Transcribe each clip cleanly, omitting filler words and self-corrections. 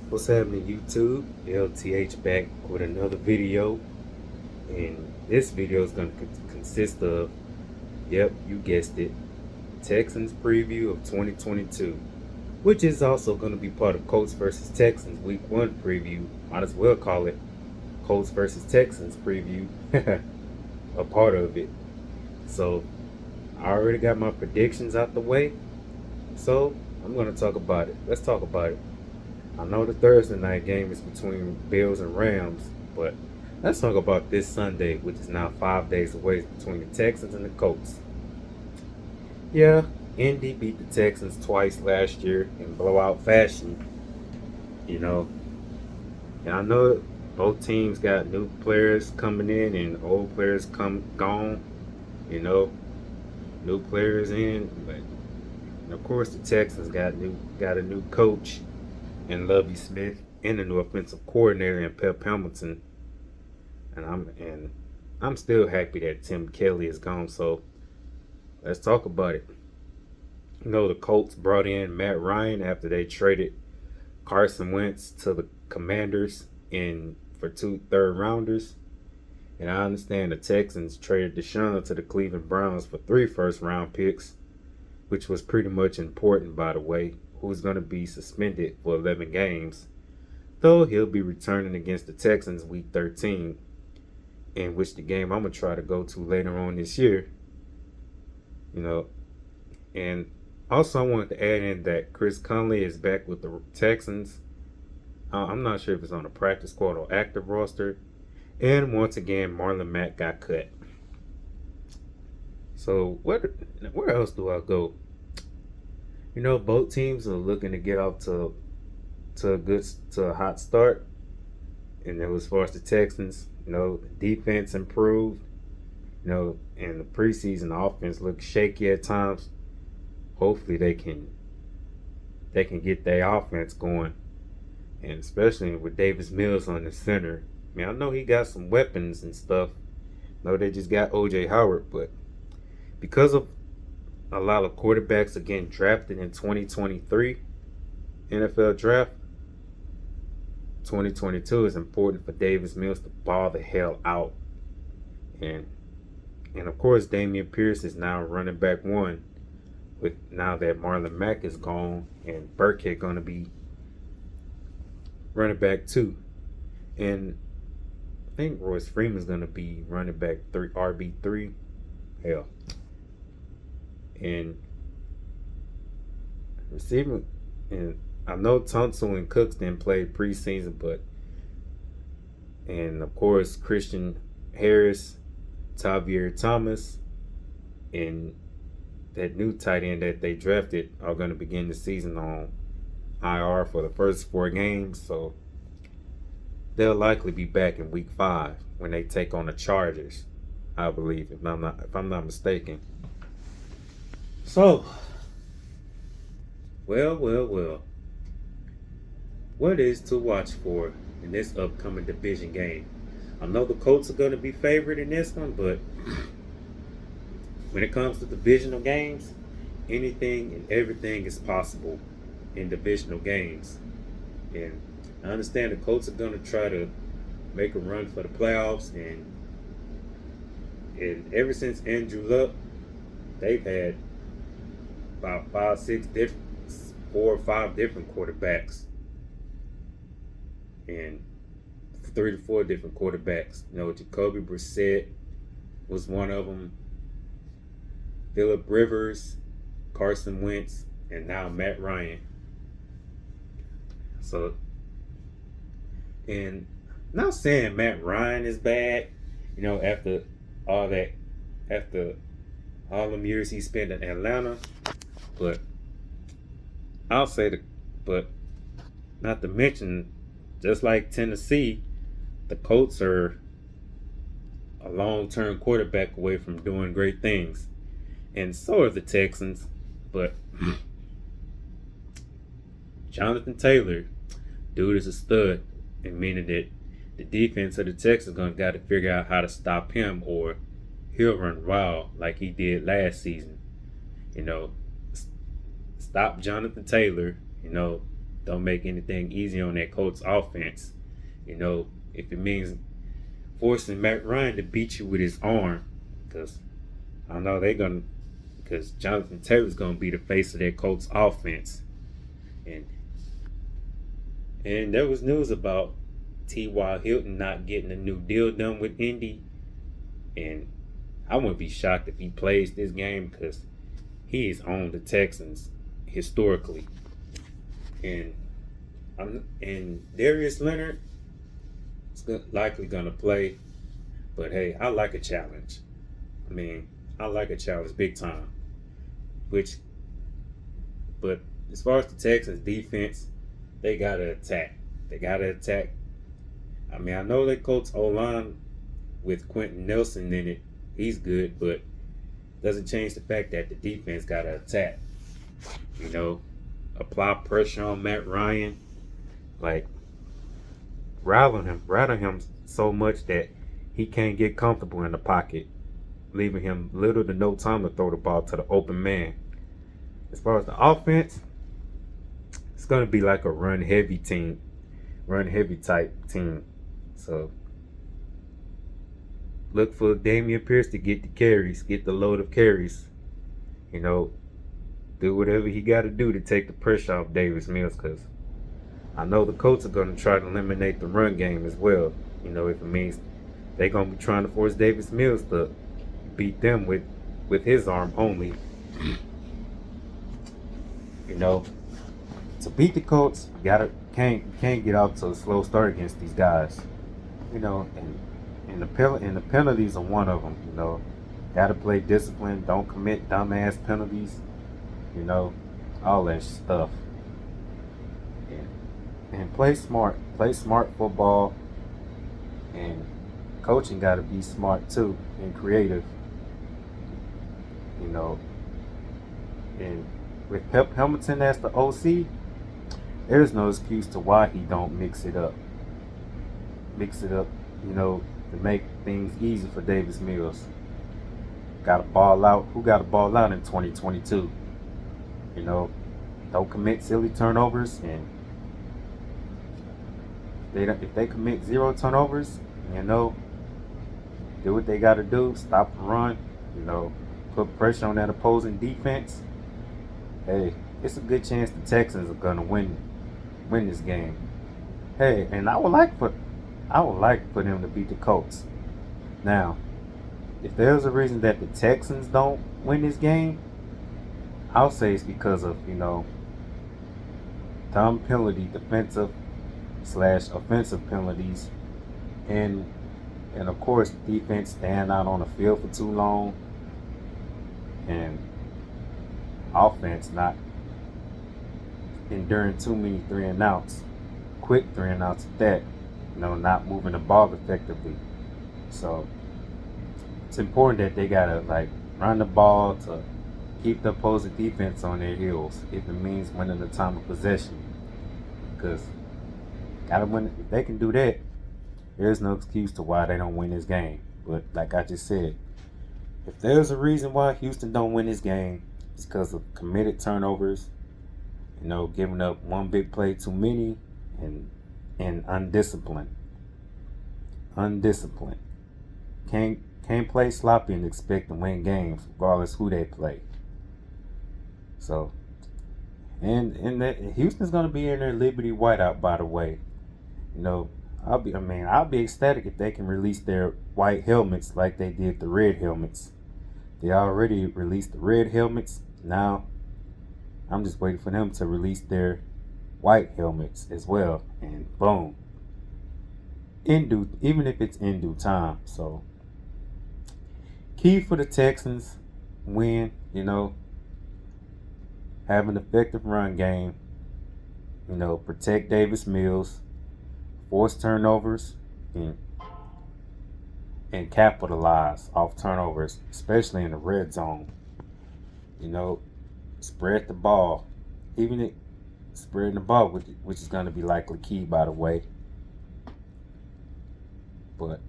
What's happening, YouTube? LTH back with another video, and this video is going to consist of, yep, you guessed it, Texans preview of 2022, which is also going to be part of Colts versus Texans Week 1 preview. Might as well call it Colts versus Texans preview, a part of it. So, I already got my predictions out the way, so I'm going to talk about it. Let's talk about it. I know the Thursday night game is between Bills and Rams, but let's talk about this Sunday, which is now 5 days away, between the Texans and the Colts. Yeah, Indy beat the Texans twice last year in blowout fashion, you know. And I know both teams got new players coming in and old players come gone, you know, new players in, but and of course the Texans got a new coach and Lovey Smith and a new offensive coordinator in Pep Hamilton. And I'm still happy that Tim Kelly is gone. So let's talk about it. You know, the Colts brought in Matt Ryan after they traded Carson Wentz to the Commanders in for 2 third rounders. And I understand the Texans traded Deshaun to the Cleveland Browns for 3 first-round picks, which was pretty much important, by the way. Who's going to be suspended for 11 games, though he'll be returning against the Texans Week 13, in which the game I'm going to try to go to later on this year. You know, and also I wanted to add in that Chris Conley is back with the Texans. I'm not sure if it's on the practice squad or active roster. And once again, Marlon Mack got cut. So where else do I go? You know, both teams are looking to get off to a hot start. And then as far as the Texans, you know, defense improved. You know, and the preseason offense looked shaky at times. Hopefully they can get their offense going. And especially with Davis Mills on the center. I mean, I know he got some weapons and stuff. I know they just got OJ Howard, but because of a lot of quarterbacks are getting drafted in 2023 NFL draft, 2022 is important for Davis Mills to ball the hell out. And of course, Damian Pierce is now running back one, with now that Marlon Mack is gone and Burkhead going to be running back two. And I think Royce Freeman's going to be running back three, RB3. Hell. And receiving, and I know Tunsil and Cooks didn't play preseason, and of course Christian Harris, Tavier Thomas, and that new tight end that they drafted are going to begin the season on IR for the first 4 games. So they'll likely be back in week 5 when they take on the Chargers, I believe, if I'm not mistaken. So, well. What is to watch for in this upcoming division game? I know the Colts are going to be favored in this one, but when it comes to divisional games, anything and everything is possible in divisional games. And I understand the Colts are going to try to make a run for the playoffs, and ever since Andrew Luck, they've had about 4 or 5 different quarterbacks, and 3 to 4 different quarterbacks. You know, Jacoby Brissett was one of them, Phillip Rivers, Carson Wentz, and now Matt Ryan. So, and not saying Matt Ryan is bad, you know, after all them years he spent in Atlanta, but but not to mention, just like Tennessee, the Colts are a long-term quarterback away from doing great things. And so are the Texans. But Jonathan Taylor, dude, is a stud, and meaning that the defense of the Texans is going to got to figure out how to stop him, or he'll run wild like he did last season. You know, stop Jonathan Taylor, you know, don't make anything easy on that Colts offense. You know, if it means forcing Matt Ryan to beat you with his arm, because I know they're gonna, because Jonathan Taylor's gonna be the face of that Colts offense, and there was news about T.Y. Hilton not getting a new deal done with Indy, and I wouldn't be shocked if he plays this game because he is on the Texans historically, and Darius Leonard is likely gonna play, but hey, I like a challenge. I mean, I like a challenge big time. But as far as the Texans defense, they gotta attack. They gotta attack. I mean, I know that Colts O-line with Quentin Nelson in it, he's good, but doesn't change the fact that the defense gotta attack. You know, apply pressure on Matt Ryan, like rattle him so much that he can't get comfortable in the pocket, leaving him little to no time to throw the ball to the open man. As far as the offense, it's gonna be like a run heavy type team. So look for Dameon Pierce to get the carries, get the load of carries. You know, do whatever he got to do to take the pressure off Davis Mills, because I know the Colts are going to try to eliminate the run game as well. You know, if it means they're going to be trying to force Davis Mills to beat them with his arm only. You know, to beat the Colts, can't get off to a slow start against these guys. You know, and the penalties are one of them. You know, got to play discipline. Don't commit dumbass penalties. You know, all that stuff. And play smart football. And coaching got to be smart too and creative. You know, and with Pep Hamilton as the OC, there's no excuse to why he don't mix it up. You know, to make things easy for Davis Mills. Got to ball out. Who got to ball out in 2022? You know, don't commit silly turnovers, and if they commit 0 turnovers, you know, do what they got to do. Stop the run. You know, put pressure on that opposing defense. Hey, it's a good chance the Texans are gonna win this game. Hey, and I would like for them to beat the Colts. Now, if there's a reason that the Texans don't win this game, I'll say it's because of, you know, dumb penalty, defensive / offensive penalties, and of course defense staying out on the field for too long, and offense not enduring too many 3-and-outs, quick 3-and-outs at that, you know, not moving the ball effectively. So it's important that they gotta like run the ball to keep the opposing defense on their heels if it means winning the time of possession. Because gotta win. If they can do that, there's no excuse to why they don't win this game. But like I just said, if there's a reason why Houston don't win this game, it's because of committed turnovers, you know, giving up one big play too many, and undisciplined. Can't play sloppy and expect to win games regardless who they play. So, and Houston's gonna be in their Liberty whiteout, by the way. You know, I'll be ecstatic if they can release their white helmets like they did the red helmets. They already released the red helmets. Now, I'm just waiting for them to release their white helmets as well, and boom, even if it's in due time. So, key for the Texans win, you know, have an effective run game, you know, protect Davis Mills, force turnovers, and capitalize off turnovers, especially in the red zone. You know, spread the ball, spreading the ball, which is going to be likely key, by the way. But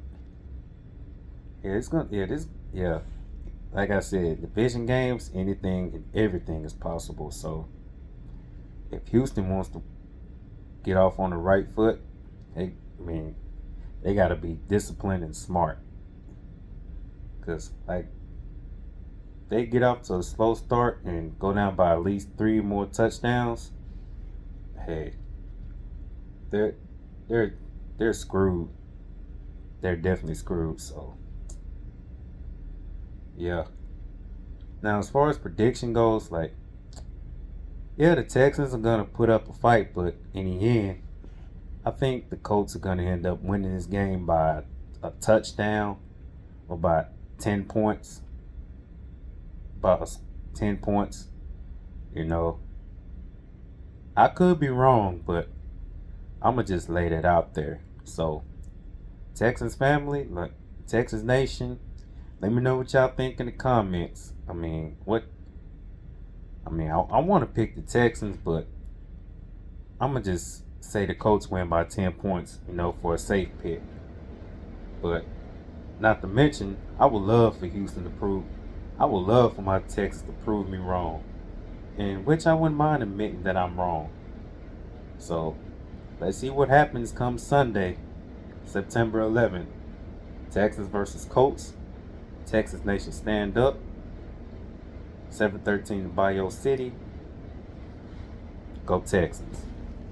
like I said, division games, anything and everything is possible. So if Houston wants to get off on the right foot, they got to be disciplined and smart. Because, like, they get off to a slow start and go down by at least 3 more touchdowns, hey, they're they're screwed. They're definitely screwed. So yeah. Now as far as prediction goes, like, yeah, the Texans are gonna put up a fight, but in the end, I think the Colts are gonna end up winning this game by a touchdown or by 10 points. About 10 points. You know, I could be wrong, but I'ma just lay that out there. So Texans family, like Texas Nation, let me know what y'all think in the comments. I want to pick the Texans, but I'm going to just say the Colts win by 10 points, for a safe pick. But not to mention, I would love for my Texans to prove me wrong. In which I wouldn't mind admitting that I'm wrong. So let's see what happens come Sunday, September 11th. Texans versus Colts. Texas Nation stand up. 7:13 in Bayou City. Go Texans.